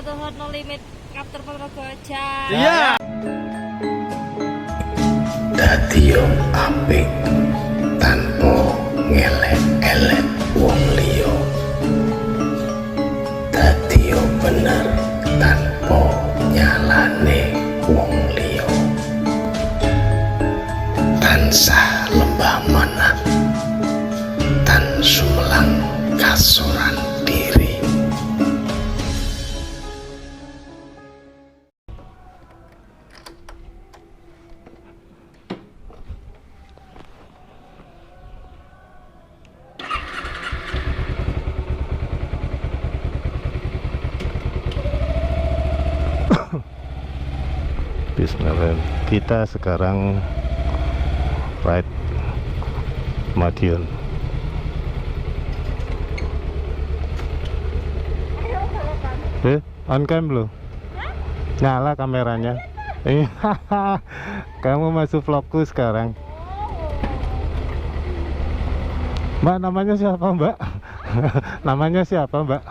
wabarakatuh. No Limit Kapten Ponorogo aja. Iya. Dadi yo apik tanpa ngelek-elek wong liya. Dadi yo bener tanpa nyalane wong liya. Tansah lembah manah, tan sumelang kasoran diri. Bismillah. Kita sekarang ride Madiun. On cam lo? Nyala kameranya. Kamu masuk vlogku sekarang. Mbak, namanya siapa, Mbak? Namanya siapa, Mbak?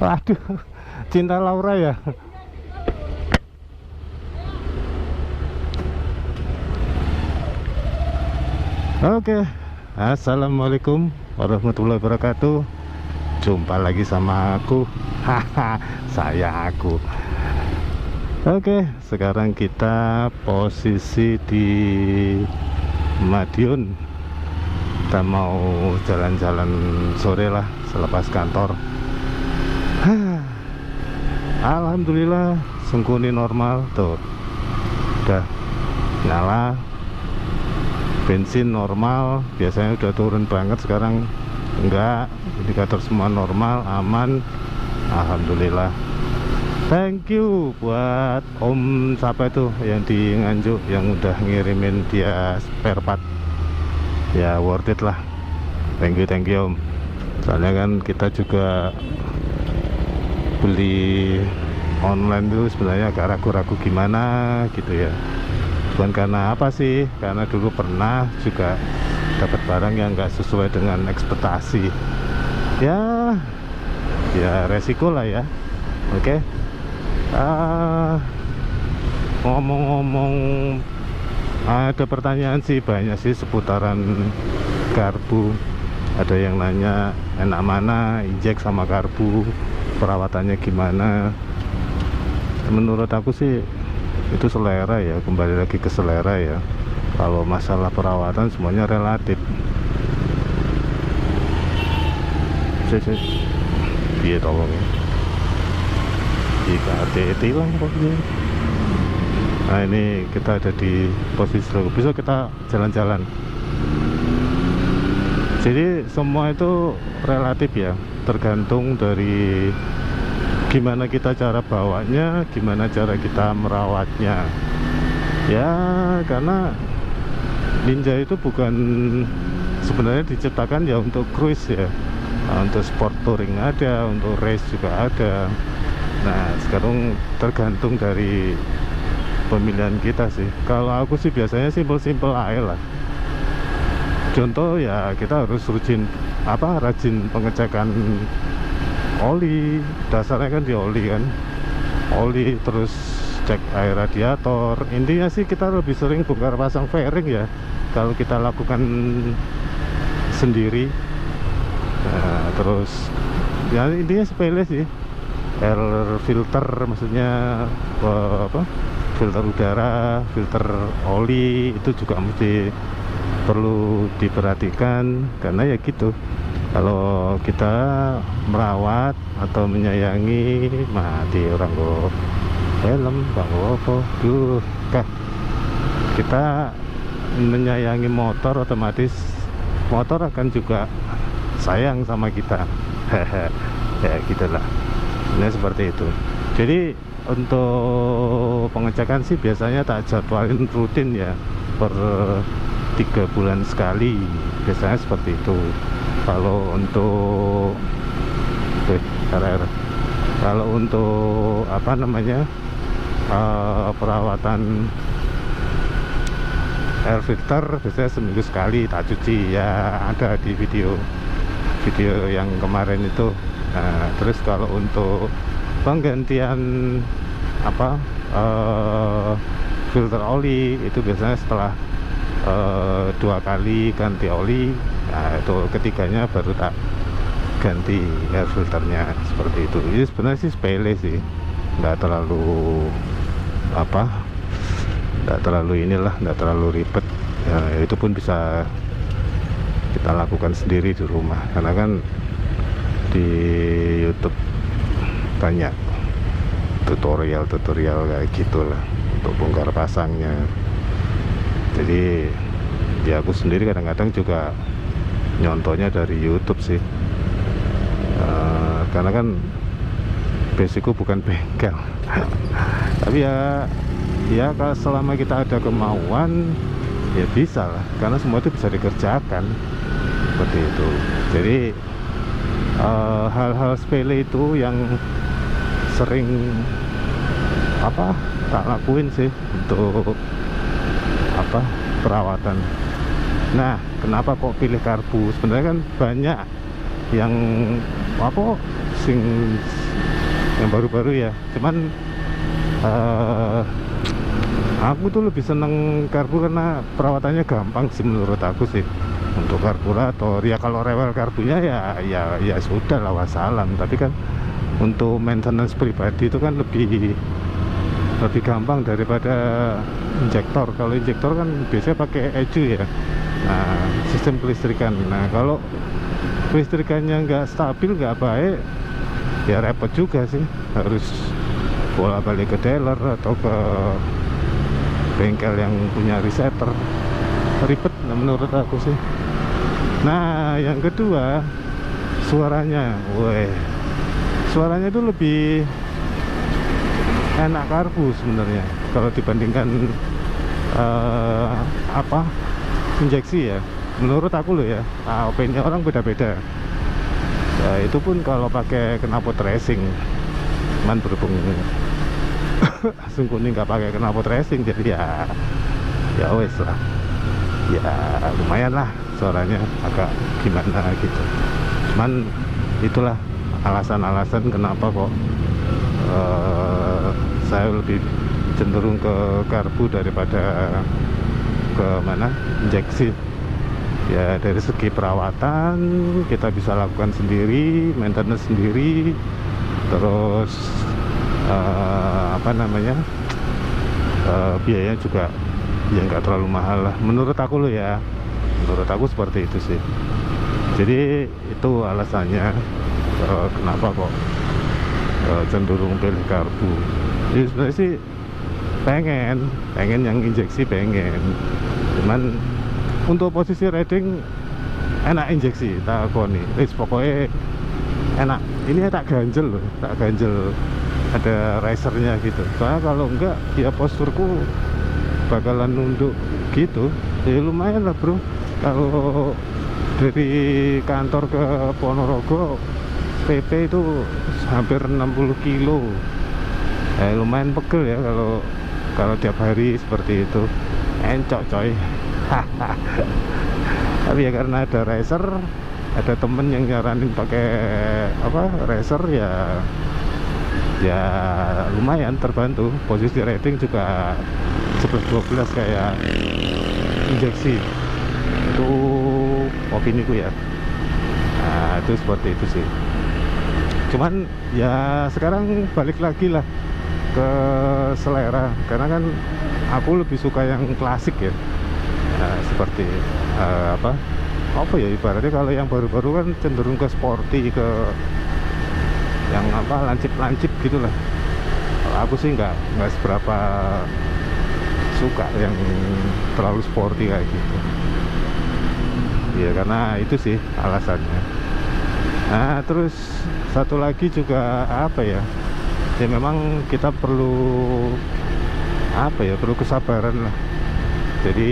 Waduh, Cinta Laura ya? Oke, assalamualaikum warahmatullahi wabarakatuh. Jumpa lagi sama aku. Saya aku. Oke, sekarang kita posisi di Madiun. Kita mau jalan-jalan sore lah selepas kantor. Alhamdulillah sengkuni normal tuh. Udah nyala. Bensin normal, biasanya udah turun banget, sekarang enggak, indikator semua normal, aman, alhamdulillah. Thank you buat Om siapa itu yang di Nganjuk yang udah ngirimin dia spare part, ya worth it lah. Thank you Om. Soalnya kan kita juga beli online tuh sebenarnya agak ragu-ragu gimana gitu ya. Bukan karena apa sih, karena dulu pernah juga dapat barang yang nggak sesuai dengan ekspektasi. Ya resiko lah ya. Oke. Ngomong-ngomong, ada pertanyaan sih banyak sih seputaran karbu. Ada yang nanya enak mana injek sama karbu, perawatannya gimana. Menurut aku sih itu selera ya, kembali lagi ke selera ya. Kalau masalah perawatan semuanya relatif. Iya tolong ya, jika hati-hati lah pokoknya. Nah ini kita ada di posisi besok kita jalan-jalan. Jadi semua itu relatif ya, tergantung dari gimana kita cara bawanya, gimana cara kita merawatnya. Ya karena Ninja itu bukan sebenarnya diciptakan ya untuk cruise ya, untuk sport touring ada, untuk race juga ada. Nah sekarang tergantung dari pemilihan kita sih. Kalau aku sih biasanya simple aja lah. Contoh ya kita harus rajin pengecekan oli, dasarnya kan di oli kan, oli, terus cek air radiator. Intinya sih kita lebih sering bongkar pasang fairing ya kalau kita lakukan sendiri. Nah, terus ya intinya sepele sih, air filter maksudnya filter udara, filter oli itu juga mesti perlu diperhatikan. Karena ya gitu, kalau kita merawat atau menyayangi, mati orang go helm, bang apa, kita menyayangi motor, otomatis motor akan juga sayang sama kita. Ya gitulah, ini seperti itu. Jadi untuk pengecekan sih biasanya tak jadwalin rutin ya, per 3 bulan sekali, biasanya seperti itu. Kalau untuk apa namanya, perawatan air filter biasanya seminggu sekali tak cuci ya, ada di video yang kemarin itu Nah, terus kalau untuk penggantian apa filter oli itu biasanya setelah 2 kali ganti oli. Nah, itu ketiganya baru tak ganti air filternya, seperti itu. Ini sebenarnya sih sepele sih, nggak terlalu nggak terlalu inilah, nggak terlalu ribet ya. Itu pun bisa kita lakukan sendiri di rumah, karena kan di YouTube banyak tutorial kayak gitulah untuk bongkar pasangnya. Jadi ya aku sendiri kadang-kadang juga nyontohnya dari YouTube sih. Karena kan basicku bukan bengkel. Tapi ya kalau selama kita ada kemauan ya bisa lah, karena semua itu bisa dikerjakan seperti itu. Jadi hal-hal sepele itu yang sering tak lakuin sih untuk perawatan. Nah, kenapa kok pilih karbu? Sebenarnya kan banyak yang yang baru-baru ya, cuman aku tuh lebih seneng karbu karena perawatannya gampang sih menurut aku sih. Untuk karburator ya, kalau rewel karbunya ya sudah lah, wassalam. Tapi kan untuk maintenance pribadi itu kan lebih gampang daripada injektor. Kalau injektor kan biasanya pakai ecu ya. Nah, sistem kelistrikan. Nah, kalau kelistrikannya nggak stabil, nggak baik, ya repot juga sih. Harus bolak-balik ke dealer atau ke bengkel yang punya resetter. Ribet menurut aku sih. Nah, yang kedua, suaranya. Suaranya itu lebih enak karbu sebenarnya kalau dibandingkan injeksi ya. Menurut aku loh ya, opini orang beda-beda. Ya, itu pun kalau pakai knalpot racing. Cuman berhubung Sungkuni nggak pakai knalpot racing, jadi ya wes lah. Ya lumayan lah suaranya, agak gimana gitu. Cuman itulah alasan-alasan kenapa kok saya lebih cenderung ke karbu daripada ke injeksi. Ya dari segi perawatan kita bisa lakukan sendiri, maintenance sendiri, terus biayanya juga ya nggak terlalu mahal lah menurut aku loh ya. Menurut aku seperti itu sih. Jadi itu alasannya kenapa kok cenderung pilih karbu. Jadi sebenarnya sih pengen yang injeksi, cuman untuk posisi riding enak injeksi tak koni. Pokoknya enak. Ini tak ganjel loh, ada risernya gitu. Soalnya kalau enggak ya posturku bakalan nunduk gitu. Ya lumayan lah bro, kalau dari kantor ke Ponorogo PP itu hampir 60 kilo. Lumayan pegel ya kalau tiap hari seperti itu. Encok coy. Tapi ya karena ada racer, ada temen yang nyaranin pakai racer, ya lumayan terbantu. Posisi rating juga 11-12 kayak injeksi. Itu opiniku ya. Nah itu seperti itu sih. Cuman ya sekarang balik lagi lah ke selera, karena kan aku lebih suka yang klasik ya. Seperti ya ibaratnya kalau yang baru-baru kan cenderung ke sporty, ke yang lancip-lancip gitulah. Kalau aku sih nggak seberapa suka yang terlalu sporty kayak gitu ya, karena itu sih alasannya. Nah terus satu lagi juga ya memang kita perlu perlu kesabaran lah. Jadi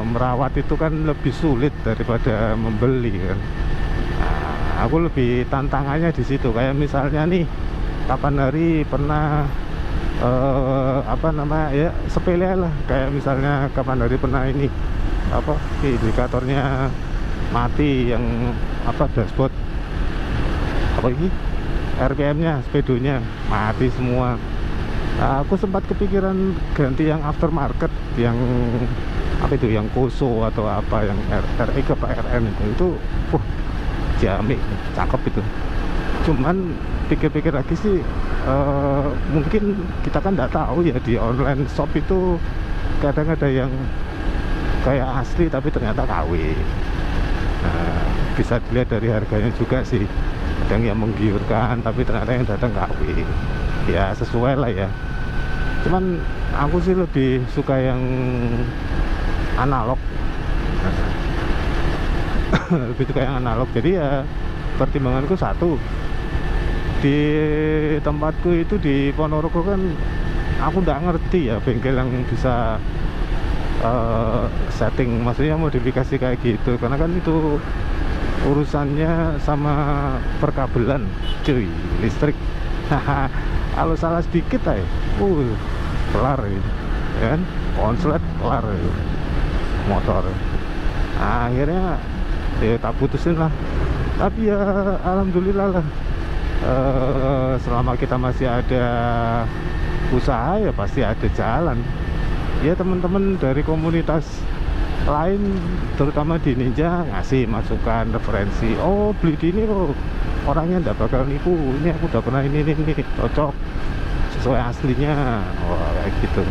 merawat itu kan lebih sulit daripada membeli kan. Nah, aku lebih tantangannya di situ. Kayak misalnya nih, kapan hari pernah ya sepele lah. Kayak misalnya kapan hari pernah ini indikatornya mati, yang dashboard apa ini, RPM-nya, speedonya mati semua. Aku sempat kepikiran ganti yang aftermarket, yang apa itu, yang Koso atau apa, yang RE ke RN itu jamik, cakep itu. Cuman pikir-pikir lagi sih, mungkin kita kan nggak tahu ya, di online shop itu kadang ada yang kayak asli tapi ternyata KW. Nah, bisa dilihat dari harganya juga sih, kadang yang menggiurkan tapi ternyata yang datang KW. Ya sesuai lah ya, cuman aku sih lebih suka yang analog. Lebih suka yang analog. Jadi ya pertimbanganku satu, di tempatku itu di Ponorogo kan aku nggak ngerti ya bengkel yang bisa setting, maksudnya modifikasi kayak gitu, karena kan itu urusannya sama perkabelan cuy, listrik. Kalau salah sedikit aja kelar ya kan, konslet kelar ya, motor. Nah, akhirnya ya tak putusin lah. Tapi ya alhamdulillah lah, selama kita masih ada usaha ya pasti ada jalan. Ya teman-teman dari komunitas lain, terutama di Ninja, ngasih masukan, referensi. Oh beli di ini loh, orangnya nggak bakal nipu, ini aku udah pernah ini cocok sesuai aslinya. Wah kayak gitu.